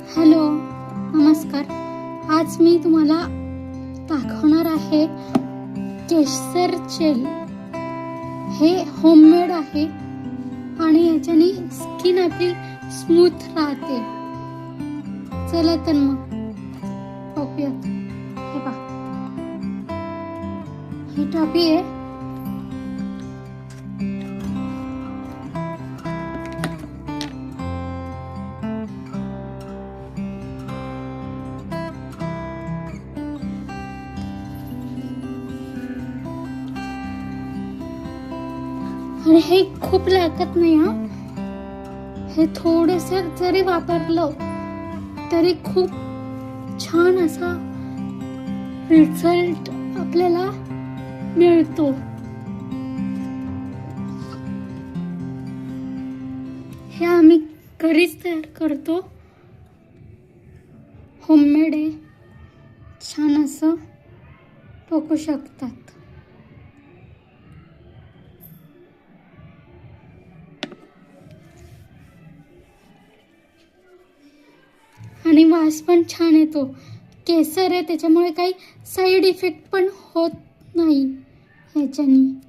Hello, नमस्कार. आज मी तुम्हाला दाखवणार आहे केशर जेल. हे होममेड आहे आणि याच्याने स्किन आपली स्मूथ राहते. चला तर मग बघूयात. हे पहा, ही टॉपी आहे. आणि हे खूप लागत नाही हा. हे थोडस जरी वापरलं तरी खूप छान असा रिझल्ट आपल्याला मिळतो. हे आम्ही घरीच तयार करतो. होममेड आहे. छान असं बघू शकतात. आणि वास पण छान येतो. केसर आहे त्याच्यामुळे काही साईड इफेक्ट पण होत नाही याच्याने.